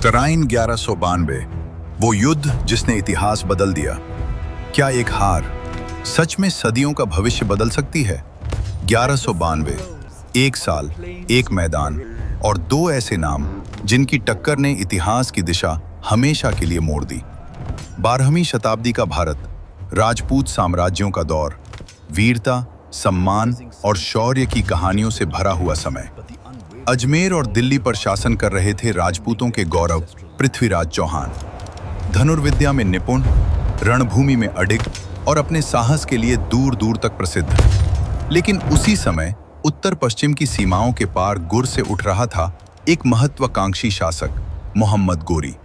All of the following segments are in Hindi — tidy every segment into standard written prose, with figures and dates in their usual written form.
तराइन 1192, वो युद्ध जिसने इतिहास बदल दिया। क्या एक हार सच में सदियों का भविष्य बदल सकती है? 1192, एक साल, एक मैदान और दो ऐसे नाम जिनकी टक्कर ने इतिहास की दिशा हमेशा के लिए मोड़ दी। 12वीं शताब्दी का भारत, राजपूत साम्राज्यों का दौर, वीरता, सम्मान और शौर्य की कहानियों से भरा हुआ समय। अजमेर और दिल्ली पर शासन कर रहे थे राजपूतों के गौरव पृथ्वीराज चौहान। धनुर्विद्या में निपुण, रणभूमि में अडिग और अपने साहस के लिए दूर दूर तक प्रसिद्ध। लेकिन उसी समय उत्तर पश्चिम की सीमाओं के पार गुर से उठ रहा था एक महत्वाकांक्षी शासक, मोहम्मद गोरी।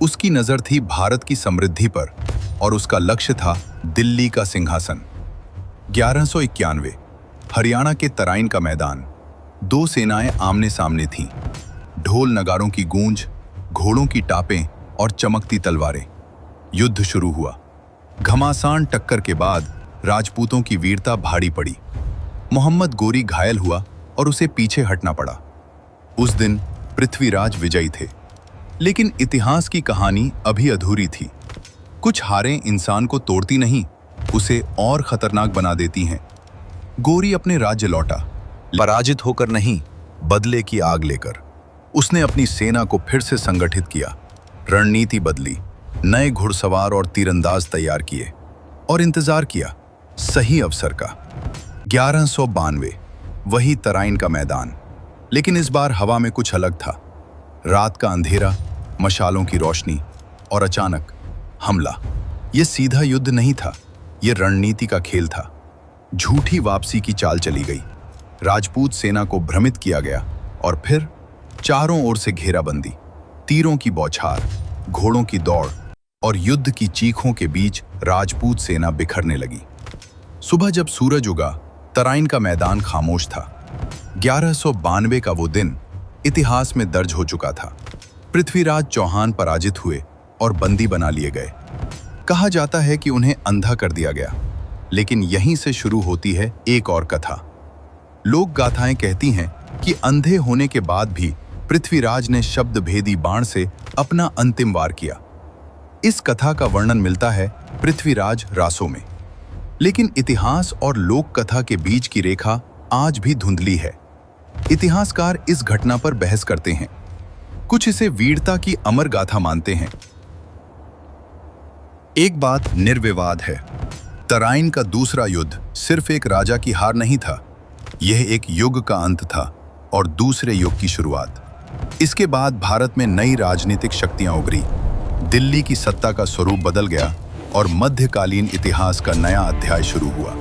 उसकी नजर थी भारत की समृद्धि पर और उसका लक्ष्य था दिल्ली का सिंहासन। 1191, हरियाणा के तराइन का मैदान। दो सेनाएं आमने सामने थीं। ढोल नगारों की गूंज, घोड़ों की टापें और चमकती तलवारें। युद्ध शुरू हुआ। घमासान टक्कर के बाद राजपूतों की वीरता भारी पड़ी। मोहम्मद गोरी घायल हुआ और उसे पीछे हटना पड़ा। उस दिन पृथ्वीराज विजयी थे, लेकिन इतिहास की कहानी अभी अधूरी थी। कुछ हारें इंसान को तोड़ती नहीं, उसे और खतरनाक बना देती हैं। गोरी अपने राज्य लौटा, पराजित होकर नहीं, बदले की आग लेकर। उसने अपनी सेना को फिर से संगठित किया, रणनीति बदली, नए घुड़सवार और तीरंदाज तैयार किए और इंतजार किया सही अवसर का। 1192, वही तराइन का मैदान, लेकिन इस बार हवा में कुछ अलग था। रात का अंधेरा, मशालों की रोशनी और अचानक हमला। यह सीधा युद्ध नहीं था, यह रणनीति का खेल था। झूठी वापसी की चाल चली गई। राजपूत सेना को भ्रमित किया गया और फिर चारों ओर से घेराबंदी, तीरों की बौछार, घोड़ों की दौड़ और युद्ध की चीखों के बीच राजपूत सेना बिखरने लगी। सुबह जब सूरज उगा, तराइन का मैदान खामोश था। 1192 का वो दिन इतिहास में दर्ज हो चुका था। पृथ्वीराज चौहान पराजित हुए और बंदी बना लिए गए। कहा जाता है कि उन्हें अंधा कर दिया गया, लेकिन यहीं से शुरू होती है एक और कथा। लोक गाथाएं कहती हैं कि अंधे होने के बाद भी पृथ्वीराज ने शब्द भेदी बाण से अपना अंतिम वार किया। इस कथा का वर्णन मिलता है पृथ्वीराज रासों में, लेकिन इतिहास और लोक कथा के बीच की रेखा आज भी धुंधली है। इतिहासकार इस घटना पर बहस करते हैं। कुछ इसे वीरता की अमर गाथा मानते हैं। एक बात निर्विवाद है, तराइन का दूसरा युद्ध सिर्फ एक राजा की हार नहीं था, यह एक युग का अंत था और दूसरे युग की शुरुआत। इसके बाद भारत में नई राजनीतिक शक्तियां उभरी, दिल्ली की सत्ता का स्वरूप बदल गया और मध्यकालीन इतिहास का नया अध्याय शुरू हुआ।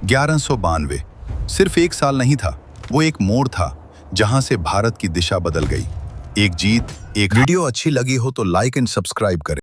1192 सिर्फ एक साल नहीं था, वो एक मोड़ था जहां से भारत की दिशा बदल गई। एक जीत, एक। वीडियो अच्छी लगी हो तो लाइक एंड सब्सक्राइब करें।